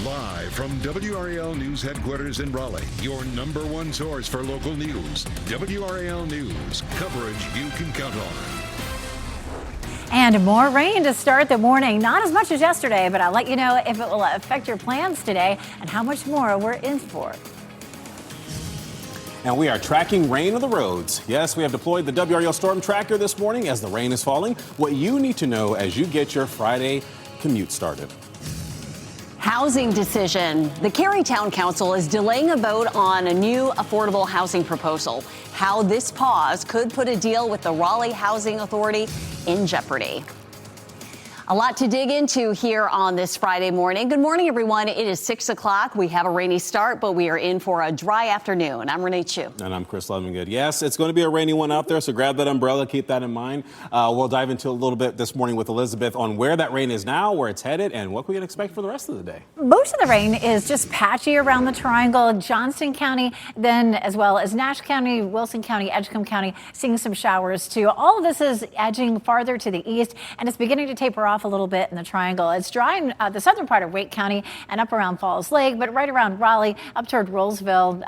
Live from WRAL News Headquarters in Raleigh, your number one source for local news. WRAL News, coverage you can count on. And more rain to start the morning. Not as much as yesterday, but I'll let you know if it will affect your plans today and how much more we're in for. And we are tracking rain on the roads. Yes, we have deployed the WRAL Storm Tracker this morning as the rain is falling. What you need to know as you get your Friday commute started. Housing decision. The Cary Town Council is delaying a vote on a new affordable housing proposal. How this pause could put a deal with the Raleigh Housing Authority in jeopardy. A lot to dig into here on this Friday morning. Good morning, everyone. It is 6 o'clock. We have a rainy start, but we are in for a dry afternoon. I'm Renee Chu. And I'm Chris Lovingood. Yes, it's going to be a rainy one out there, so grab that umbrella. Keep that in mind. We'll dive into a little bit this morning with Elizabeth on where that rain is now, where it's headed, and what we can expect for the rest of the day. Most of the rain is just patchy around the triangle, Johnston County, then as well as Nash County, Wilson County, Edgecombe County, seeing some showers too. All of this is edging farther to the east, and it's beginning to taper off a little bit in the triangle. It's dry in the southern part of Wake County and up around Falls Lake, but right around Raleigh, up toward Rollsville,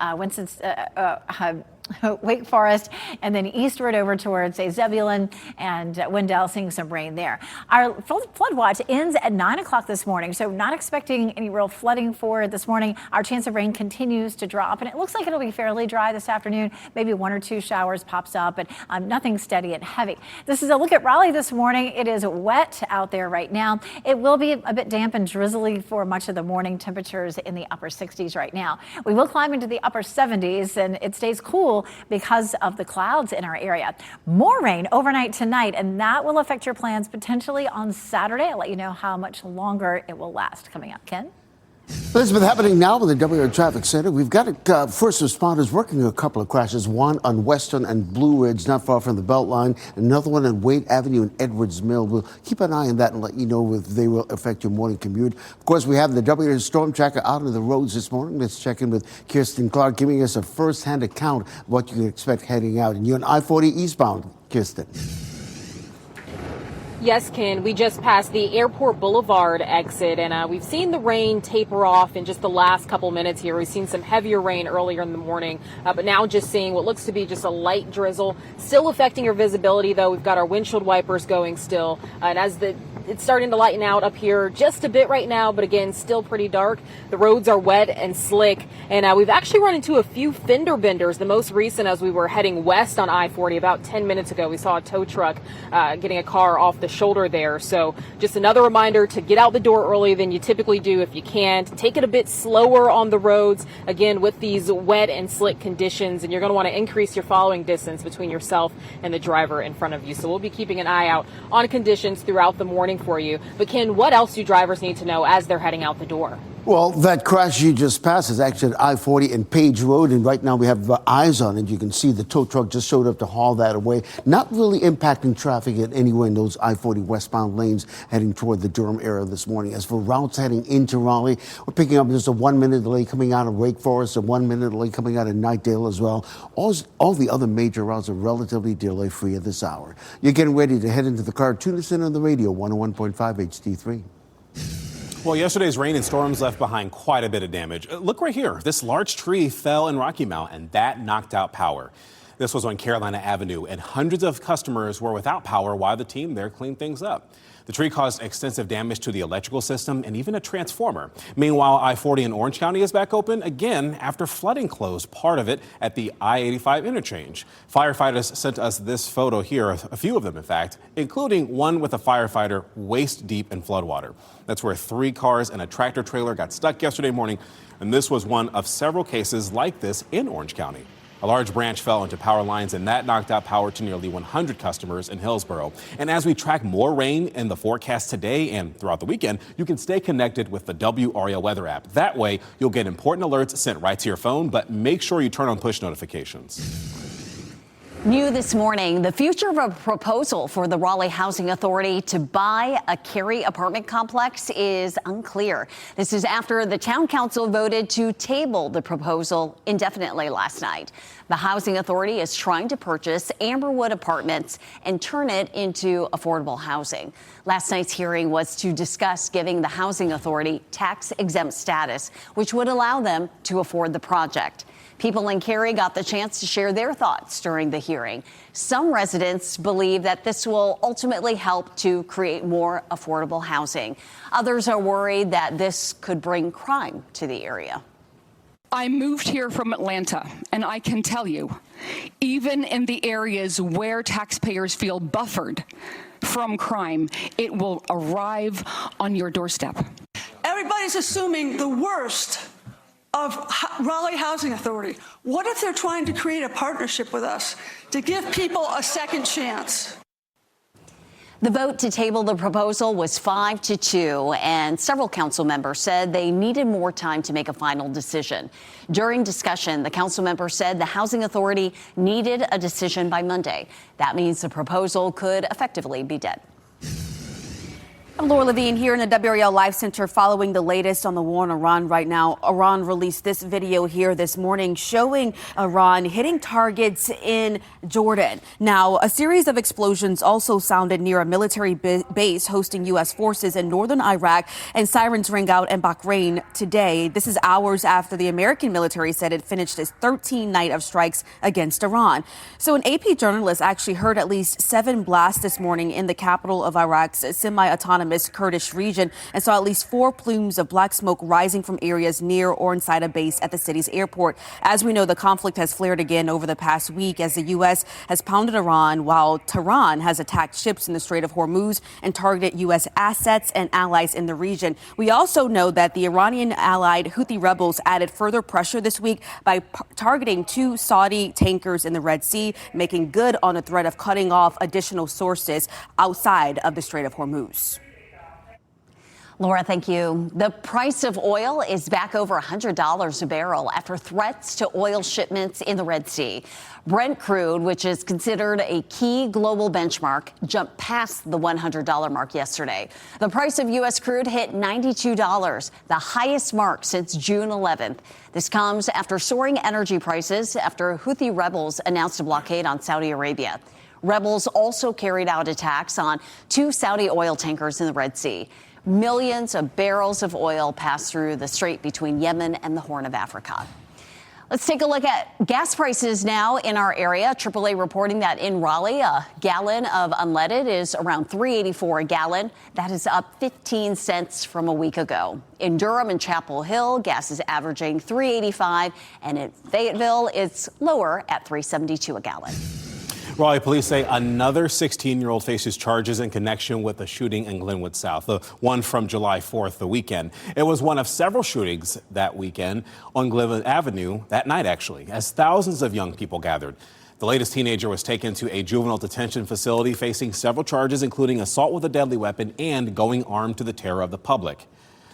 Wake Forest, and then eastward over towards, say, Zebulon and Wendell, seeing some rain there. Our flood watch ends at 9 o'clock this morning, so not expecting any real flooding for this morning. Our chance of rain continues to drop, and it looks like it'll be fairly dry this afternoon. Maybe one or two showers pops up, but nothing steady and heavy. This is a look at Raleigh this morning. It is wet out there right now. It will be a bit damp and drizzly for much of the morning. Temperatures in the upper 60s right now. We will climb into the upper 70s, and it stays cool because of the clouds in our area. More rain overnight tonight, and that will affect your plans potentially on Saturday. I'll let you know how much longer it will last. Coming up, Ken? Elizabeth, happening now with the WRAL Traffic Center. We've got first responders working a couple of crashes, one on Western and Blue Ridge, not far from the Beltline, another one on Wade Avenue and Edwards Mill. We'll keep an eye on that and let you know if they will affect your morning commute. Of course, we have the WRAL Storm Tracker out on the roads this morning. Let's check in with Kirsten Clark, giving us a first-hand account of what you can expect heading out. And you're on I-40 eastbound, Kirsten. Yes, Ken, we just passed the Airport Boulevard exit, and we've seen the rain taper off in just the last couple minutes here. We've seen some heavier rain earlier in the morning, but now just seeing what looks to be just a light drizzle. Still affecting your visibility, though. We've got our windshield wipers going still, and as it's starting to lighten out up here just a bit right now, but again, still pretty dark. The roads are wet and slick, and we've actually run into a few fender benders. The most recent as we were heading west on I-40 about 10 minutes ago. We saw a tow truck getting a car off the shoulder there. So just another reminder to get out the door earlier than you typically do if you can. Take it a bit slower on the roads, again, with these wet and slick conditions, and you're going to want to increase your following distance between yourself and the driver in front of you. So we'll be keeping an eye out on conditions throughout the morning for you. But Ken, what else do drivers need to know as they're heading out the door? Well, that crash you just passed is actually at I-40 and Page Road, and right now we have eyes on it. You can see the tow truck just showed up to haul that away. Not really impacting traffic in any way in those I-40 westbound lanes heading toward the Durham area this morning. As for routes heading into Raleigh, we're picking up just a 1 minute delay coming out of Wake Forest, a 1 minute delay coming out of Knightdale as well. All the other major routes are relatively delay-free at this hour. You're getting ready to head into the car. Tune us in on the radio, 101.5 HD3. Well, yesterday's rain and storms left behind quite a bit of damage. Look right here. This large tree fell in Rocky Mount, and that knocked out power. This was on Carolina Avenue, and hundreds of customers were without power while the team there cleaned things up. The tree caused extensive damage to the electrical system and even a transformer. Meanwhile, I-40 in Orange County is back open again after flooding closed part of it at the I-85 interchange. Firefighters sent us this photo here, a few of them in fact, including one with a firefighter waist deep in floodwater. That's where 3 cars and a tractor trailer got stuck yesterday morning, and this was one of several cases like this in Orange County. A large branch fell into power lines, and that knocked out power to nearly 100 customers in Hillsborough. And as we track more rain in the forecast today and throughout the weekend, you can stay connected with the WRAL weather app. That way, you'll get important alerts sent right to your phone, but make sure you turn on push notifications. New this morning, the future of a proposal for the Raleigh Housing Authority to buy a Cary apartment complex is unclear. This is after the town council voted to table the proposal indefinitely last night. The Housing Authority is trying to purchase Amberwood Apartments and turn it into affordable housing. Last night's hearing was to discuss giving the Housing Authority tax-exempt status, which would allow them to afford the project. People in Cary got the chance to share their thoughts during the hearing. Some residents believe that this will ultimately help to create more affordable housing. Others are worried that this could bring crime to the area. I moved here from Atlanta, and I can tell you, even in the areas where taxpayers feel buffered from crime, it will arrive on your doorstep. Everybody's assuming the worst of Raleigh Housing Authority. What if they're trying to create a partnership with us to give people a second chance? The vote to table the proposal was 5-2, and several council members said they needed more time to make a final decision. During discussion, the council member said the Housing Authority needed a decision by Monday. That means the proposal could effectively be dead. I'm Laura Levine here in the WRAL Live Center following the latest on the war in Iran right now. Iran released this video here this morning showing Iran hitting targets in Jordan. Now, a series of explosions also sounded near a military base hosting U.S. forces in northern Iraq, and sirens rang out in Bahrain today. This is hours after the American military said it finished its 13th night of strikes against Iran. So an AP journalist actually heard at least 7 blasts this morning in the capital of Iraq's semi-autonomous Kurdish region and saw at least 4 plumes of black smoke rising from areas near or inside a base at the city's airport. As we know, the conflict has flared again over the past week as the U.S. has pounded Iran, while Tehran has attacked ships in the Strait of Hormuz and targeted U.S. assets and allies in the region. We also know that the Iranian-allied Houthi rebels added further pressure this week by targeting 2 Saudi tankers in the Red Sea, making good on a threat of cutting off additional sources outside of the Strait of Hormuz. Laura, thank you. The price of oil is back over $100 a barrel after threats to oil shipments in the Red Sea. Brent crude, which is considered a key global benchmark, jumped past the $100 mark yesterday. The price of U.S. crude hit $92, the highest mark since June 11th. This comes after soaring energy prices after Houthi rebels announced a blockade on Saudi Arabia. Rebels also carried out attacks on 2 Saudi oil tankers in the Red Sea. Millions of barrels of oil pass through the strait between Yemen and the Horn of Africa. Let's take a look at gas prices now in our area. AAA reporting that in Raleigh, a gallon of unleaded is around $3.84 a gallon. That is up 15 cents from a week ago. In Durham and Chapel Hill, gas is averaging $3.85, and in Fayetteville, it's lower at $3.72 a gallon. Raleigh police say another 16-year-old faces charges in connection with the shooting in Glenwood South, the one from July 4th, the weekend. It was one of several shootings that weekend on Glenwood Avenue that night, actually, as thousands of young people gathered. The latest teenager was taken to a juvenile detention facility facing several charges, including assault with a deadly weapon and going armed to the terror of the public.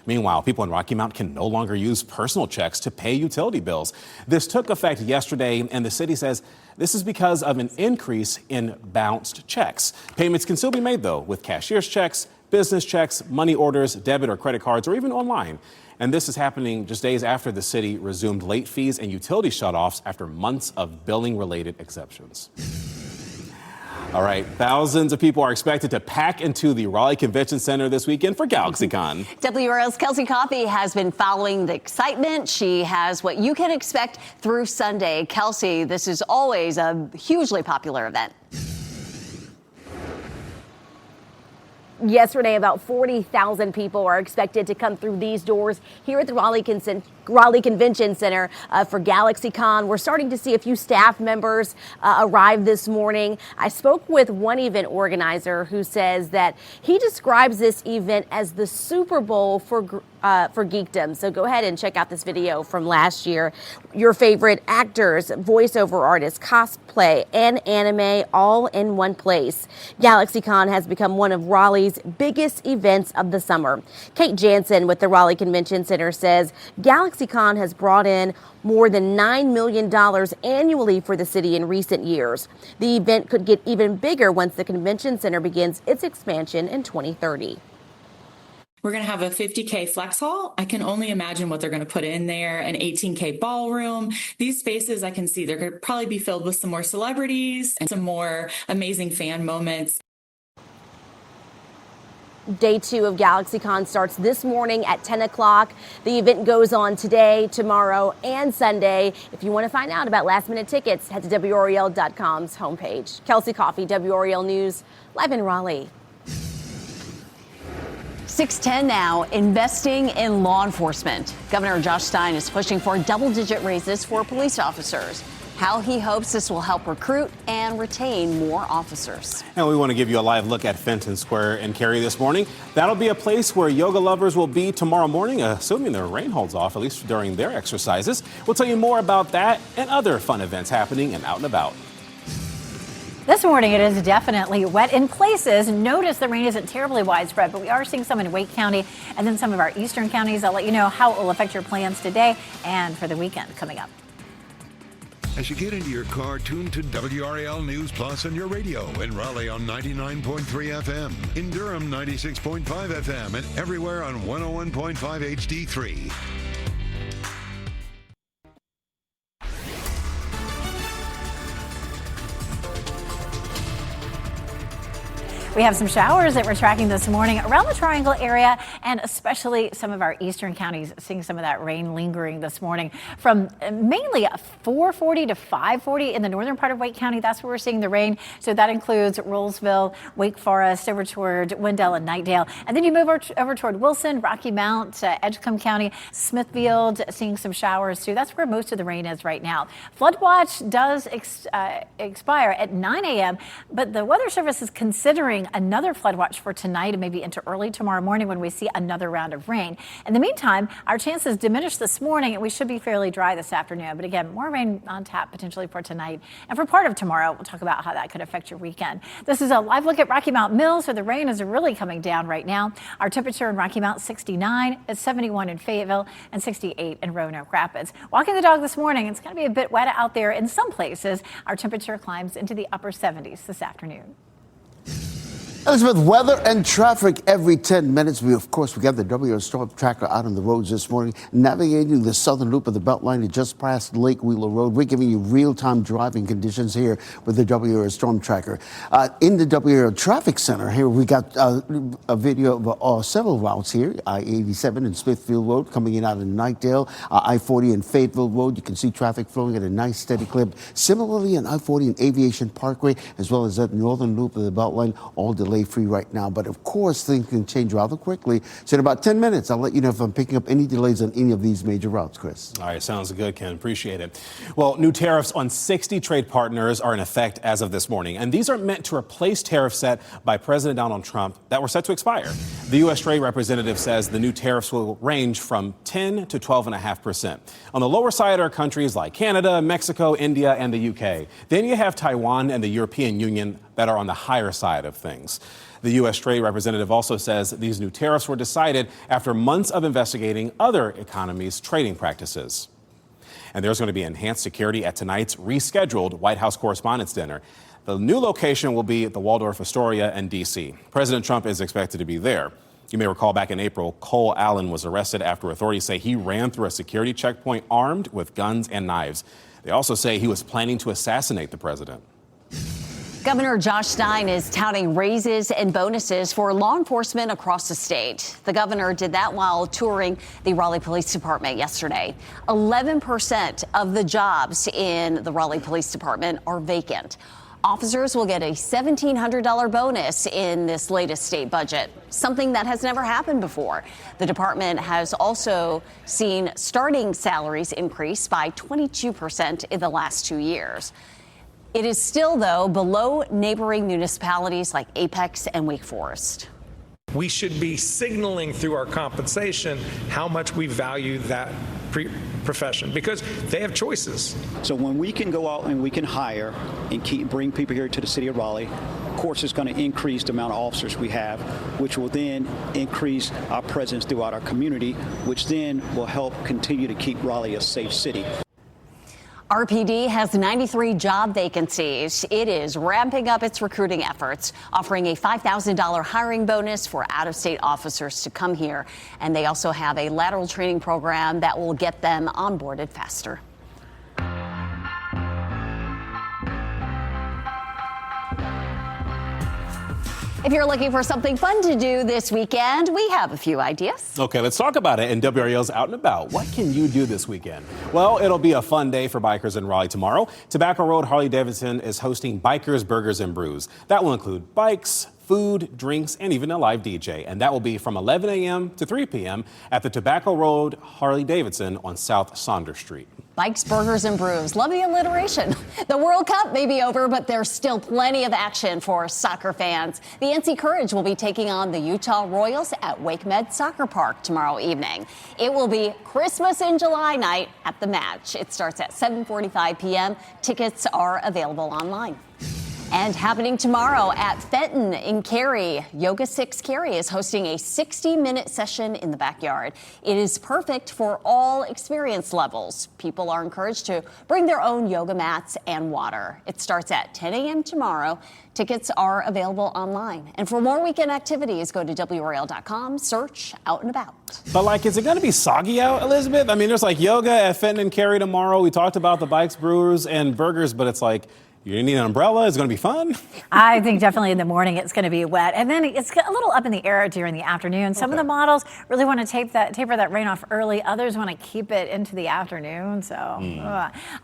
Meanwhile, people in Rocky Mount can no longer use personal checks to pay utility bills. This took effect yesterday, and the city says this is because of an increase in bounced checks. Payments can still be made, though, with cashier's checks, business checks, money orders, debit or credit cards, or even online. And this is happening just days after the city resumed late fees and utility shutoffs after months of billing-related exceptions. All right, thousands of people are expected to pack into the Raleigh Convention Center this weekend for GalaxyCon. WRAL's Kelsey Coffey has been following the excitement. She has what you can expect through Sunday. Kelsey, this is always a hugely popular event. Yesterday, about 40,000 people are expected to come through these doors here at the Raleigh Convention Center for GalaxyCon. We're starting to see a few staff members arrive this morning. I spoke with one event organizer who says that he describes this event as the Super Bowl for geekdom. So go ahead and check out this video from last year. Your favorite actors, voiceover artists, cosplay, and anime all in one place. GalaxyCon has become one of Raleigh's Raleig's biggest events of the summer. Kate Jansen with the Raleigh Convention Center says GalaxyCon has brought in more than $9 million annually for the city in recent years. The event could get even bigger once the convention center begins its expansion in 2030. We're going to have a 50K flex hall. I can only imagine what they're going to put in there, an 18K ballroom. These spaces, I can see they're going to probably be filled with some more celebrities and some more amazing fan moments. Day 2 of GalaxyCon starts this morning at 10 o'clock. The event goes on today, tomorrow, and Sunday. If you want to find out about last-minute tickets, head to WRAL.com's homepage. Kelsey Coffey, WRAL News, live in Raleigh. 6:10 now, investing in law enforcement. Governor Josh Stein is pushing for double-digit raises for police officers. How he hopes this will help recruit and retain more officers. And we want to give you a live look at Fenton Square in Cary this morning. That'll be a place where yoga lovers will be tomorrow morning, assuming the rain holds off, at least during their exercises. We'll tell you more about that and other fun events happening and out and about. This morning, it is definitely wet in places. Notice the rain isn't terribly widespread, but we are seeing some in Wake County and then some of our eastern counties. I'll let you know how it will affect your plans today and for the weekend coming up. As you get into your car, tune to WRAL News Plus on your radio. In Raleigh on 99.3 FM, in Durham 96.5 FM, and everywhere on 101.5 HD3. We have some showers that we're tracking this morning around the Triangle area, and especially some of our eastern counties seeing some of that rain lingering this morning from mainly 440 to 540 in the northern part of Wake County. That's where we're seeing the rain. So that includes Rollsville, Wake Forest, over toward Wendell and Knightdale. And then you move over toward Wilson, Rocky Mount, Edgecombe County, Smithfield, seeing some showers too. That's where most of the rain is right now. Flood watch does expire at 9 a.m., but the Weather Service is considering another flood watch for tonight and maybe into early tomorrow morning when we see another round of rain. In the meantime, our chances diminished this morning and we should be fairly dry this afternoon. But again, more rain on tap potentially for tonight and for part of tomorrow. We'll talk about how that could affect your weekend. This is a live look at Rocky Mount Mills, where the rain is really coming down right now. Our temperature in Rocky Mount 69, it's 71 in Fayetteville and 68 in Roanoke Rapids. Walking the dog this morning, it's going to be a bit wet out there in some places. Our temperature climbs into the upper 70s this afternoon. Elizabeth, weather and traffic every 10 minutes. We got the WRAL Storm Tracker out on the roads this morning, navigating the southern loop of the Beltline to just past Lake Wheeler Road. We're giving you real-time driving conditions here with the WRAL Storm Tracker. In the WRAL Traffic Center here, we got a video of several routes here. I-87 and Smithfield Road coming in out of Knightdale. I-40 and Fayetteville Road. You can see traffic flowing at a nice steady clip. Similarly, on I-40 and Aviation Parkway, as well as that northern loop of the Beltline, all delayed free right now, but of course things can change rather quickly. So in about 10 minutes, I'll let you know if I'm picking up any delays on any of these major routes, Chris. All right, sounds good, Ken. Appreciate it. Well, new tariffs on 60 trade partners are in effect as of this morning, and these are meant to replace tariffs set by President Donald Trump that were set to expire. The U.S. Trade Representative says the new tariffs will range from 10 to 12.5%. On the lower side are countries like Canada, Mexico, India, and the UK. Then you have Taiwan and the European Union that are on the higher side of things. The U.S. Trade Representative also says these new tariffs were decided after months of investigating other economies' trading practices. And there's going to be enhanced security at tonight's rescheduled White House Correspondents' Dinner. The new location will be at the Waldorf Astoria in D.C. President Trump is expected to be there. You may recall back in April, Cole Allen was arrested after authorities say he ran through a security checkpoint armed with guns and knives. They also say he was planning to assassinate the president. Governor Josh Stein is touting raises and bonuses for law enforcement across the state. The governor did that while touring the Raleigh Police Department yesterday. 11% of the jobs in the Raleigh Police Department are vacant. Officers will get a $1,700 bonus in this latest state budget, something that has never happened before. The department has also seen starting salaries increase by 22% in the last 2 years. It is still, though, below neighboring municipalities like Apex and Wake Forest. We should be signaling through our compensation how much we value that profession, because they have choices. So when we can go out and we can hire and bring people here to the city of Raleigh, course, it's going to increase the amount of officers we have, which will then increase our presence throughout our community, which then will help continue to keep Raleigh a safe city. RPD has 93 job vacancies. It is ramping up its recruiting efforts, offering a $5,000 hiring bonus for out-of-state officers to come here. And they also have a lateral training program that will get them onboarded faster. If you're looking for something fun to do this weekend, we have a few ideas. Okay, let's talk about it in WRAL's Out and About. What can you do this weekend? Well, it'll be a fun day for bikers in Raleigh tomorrow. Tobacco Road Harley-Davidson is hosting Bikers, Burgers, and Brews. That will include bikes, food, drinks, and even a live DJ. And that will be from 11 a.m. to 3 p.m. at the Tobacco Road Harley-Davidson on South Saunders Street. Bikes, Burgers, and Brews. Love the alliteration. The World Cup may be over, but there's still plenty of action for soccer fans. The NC Courage will be taking on the Utah Royals at Wake Med Soccer Park tomorrow evening. It will be Christmas in July night at the match. It starts at 7:45 p.m. Tickets are available online. And happening tomorrow at Fenton in Cary, Yoga 6 Cary is hosting a 60-minute session in the backyard. It is perfect for all experience levels. People are encouraged to bring their own yoga mats and water. It starts at 10 a.m. tomorrow. Tickets are available online. And for more weekend activities, go to WRAL.com, search Out and About. But is it going to be soggy out, Elizabeth? I mean, there's yoga at Fenton and Cary tomorrow. We talked about the bikes, brewers, and burgers, but it's you need an umbrella? It's going to be fun? I think definitely in the morning it's going to be wet. And then it's a little up in the air during the afternoon. Some of the models really want to taper that rain off early. Others want to keep it into the afternoon. So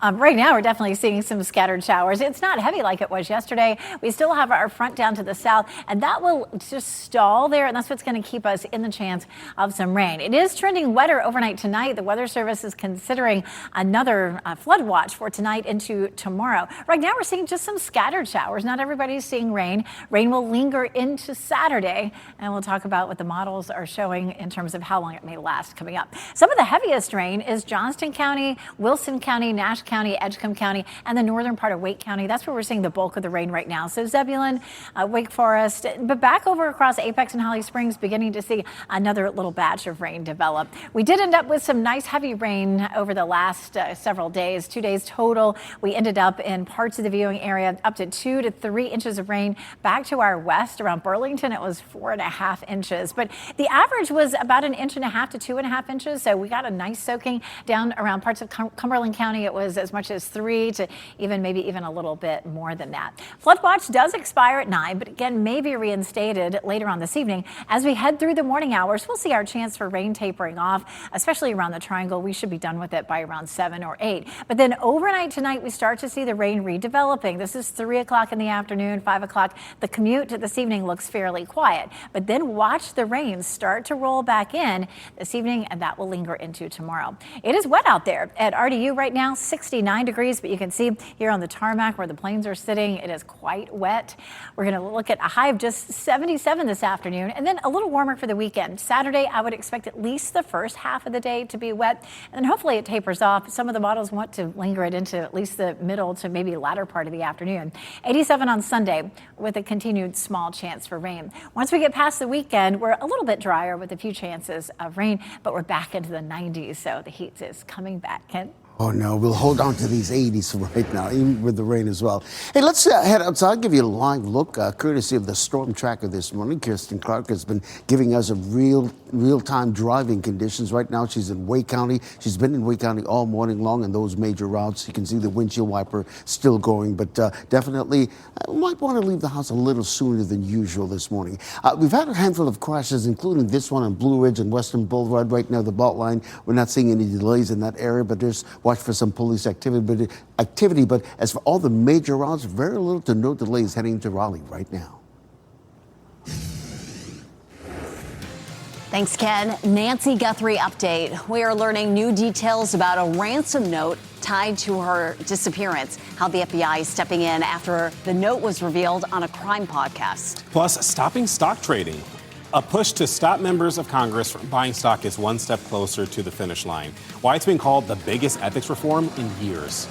right now we're definitely seeing some scattered showers. It's not heavy like it was yesterday. We still have our front down to the south, and that will just stall there. And that's what's going to keep us in the chance of some rain. It is trending wetter overnight tonight. The Weather Service is considering another flood watch for tonight into tomorrow. Right now we're seeing just some scattered showers. Not everybody's seeing rain. Rain will linger into Saturday, and we'll talk about what the models are showing in terms of how long it may last coming up. Some of the heaviest rain is Johnston County, Wilson County, Nash County, Edgecombe County, and the northern part of Wake County. That's where we're seeing the bulk of the rain right now. So Zebulon, Wake Forest, but back over across Apex and Holly Springs, beginning to see another little batch of rain develop. We did end up with some nice heavy rain over the last several days, 2 days total. We ended up in parts of the viewing area up to 2 to 3 inches of rain. Back to our west around Burlington, it was 4.5 inches, but the average was about 1.5 to 2.5 inches. So we got a nice soaking down around parts of Cumberland County. It was as much as 3 to maybe even a little bit more than that. Flood watch does expire at 9, but again may be reinstated later on this evening. As we head through the morning hours, we'll see our chance for rain tapering off, especially around the Triangle. We should be done with it by around 7 or 8. But then overnight tonight, we start to see the rain redeveloping. This is 3 o'clock in the afternoon, 5 o'clock. The commute this evening looks fairly quiet, but then watch the rain start to roll back in this evening, and that will linger into tomorrow. It is wet out there at RDU right now, 69 degrees, but you can see here on the tarmac where the planes are sitting, it is quite wet. We're going to look at a high of just 77 this afternoon, and then a little warmer for the weekend. Saturday, I would expect at least the first half of the day to be wet, and then hopefully it tapers off. Some of the models want to linger it into at least the middle to maybe latter part of the afternoon. 87 on Sunday with a continued small chance for rain. Once we get past the weekend, we're a little bit drier with a few chances of rain, but we're back into the 90s, so the heat is coming back. Ken? Oh, no, we'll hold on to these 80s right now, even with the rain as well. Hey, let's head outside. I'll give you a live look, courtesy of the storm tracker this morning. Kirsten Clark has been giving us a real-time driving conditions. Right now, she's in Wake County. She's been in Wake County all morning long on those major routes. You can see the windshield wiper still going, but definitely might want to leave the house a little sooner than usual this morning. We've had a handful of crashes, including this one on Blue Ridge and Western Boulevard right now, the Belt Line. We're not seeing any delays in that area, but there's watch for some police activity. But as for all the major routes, very little to no delays heading to Raleigh right now. Thanks, Ken. Nancy Guthrie update. We are learning new details about a ransom note tied to her disappearance, how the FBI is stepping in after the note was revealed on a crime podcast. Plus, stopping stock trading. A push to stop members of Congress from buying stock is one step closer to the finish line. Why it's been called the biggest ethics reform in years.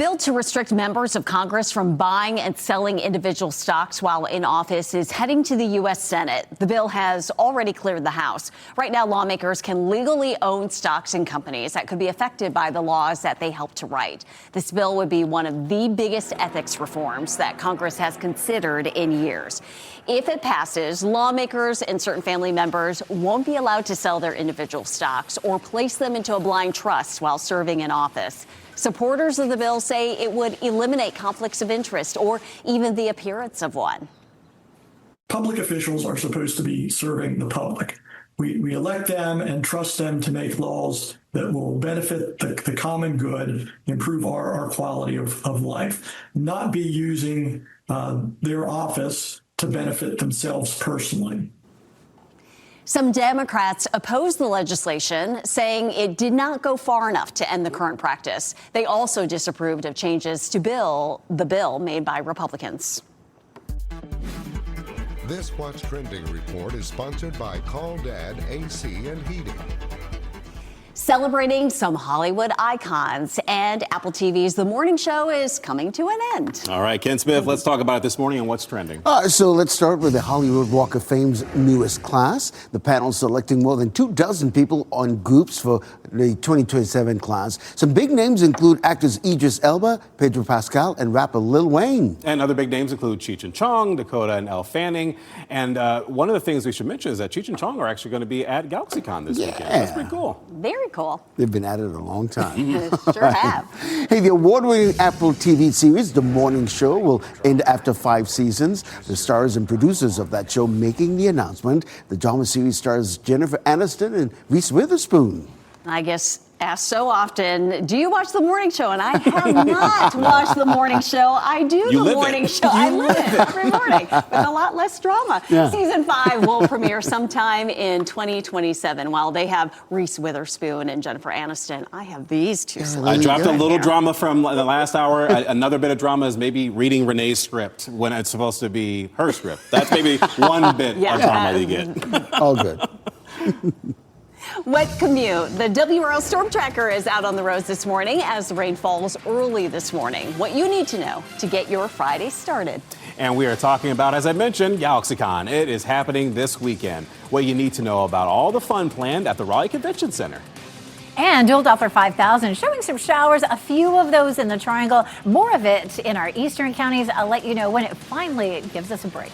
bill to restrict members of Congress from buying and selling individual stocks while in office is heading to the U.S. Senate. The bill has already cleared the House. Right now, lawmakers can legally own stocks in companies that could be affected by the laws that they help to write. This bill would be one of the biggest ethics reforms that Congress has considered in years. If it passes, lawmakers and certain family members won't be allowed to sell their individual stocks or place them into a blind trust while serving in office. Supporters of the bill say it would eliminate conflicts of interest or even the appearance of one. Public officials are supposed to be serving the public. We elect them and trust them to make laws that will benefit the common good, improve our quality of life, not be using their office to benefit themselves personally. Some Democrats opposed the legislation, saying it did not go far enough to end the current practice. They also disapproved of changes to the bill made by Republicans. This What's Trending report is sponsored by Call Dad AC and Heating. Celebrating some Hollywood icons, and Apple TV's The Morning Show is coming to an end. All right, Ken Smith, let's talk about it this morning and what's trending. So let's start with the Hollywood Walk of Fame's newest class. The panel selecting more than 24 people on groups for the 2027 class. Some big names include actors Idris Elba, Pedro Pascal, and rapper Lil Wayne. And other big names include Cheech and Chong, Dakota and Elle Fanning. And one of the things we should mention is that Cheech and Chong are actually going to be at GalaxyCon this weekend. That's pretty cool. Very cool. They've been at it a long time. Sure have. Hey, the award-winning Apple TV series, The Morning Show, will end after 5 seasons. The stars and producers of that show making the announcement. The drama series stars Jennifer Aniston and Reese Witherspoon. I guess asked so often, do you watch The Morning Show? And I have not watched The Morning Show. I do The Morning Show. I live it every morning with a lot less drama. Yeah. Season 5 will premiere sometime in 2027. While they have Reese Witherspoon and Jennifer Aniston, I have these two. I dropped a little drama from the last hour. Another bit of drama is maybe reading Renee's script when it's supposed to be her script. That's maybe one bit of drama you get. All good. Wet commute. The WRAL Storm Tracker is out on the roads this morning as the rain falls early this morning. What you need to know to get your Friday started. And we are talking about, as I mentioned, GalaxyCon. It is happening this weekend. What you need to know about all the fun planned at the Raleigh Convention Center. And Dual Doppler 5000 showing some showers, a few of those in the Triangle. More of it in our eastern counties. I'll let you know when it finally gives us a break.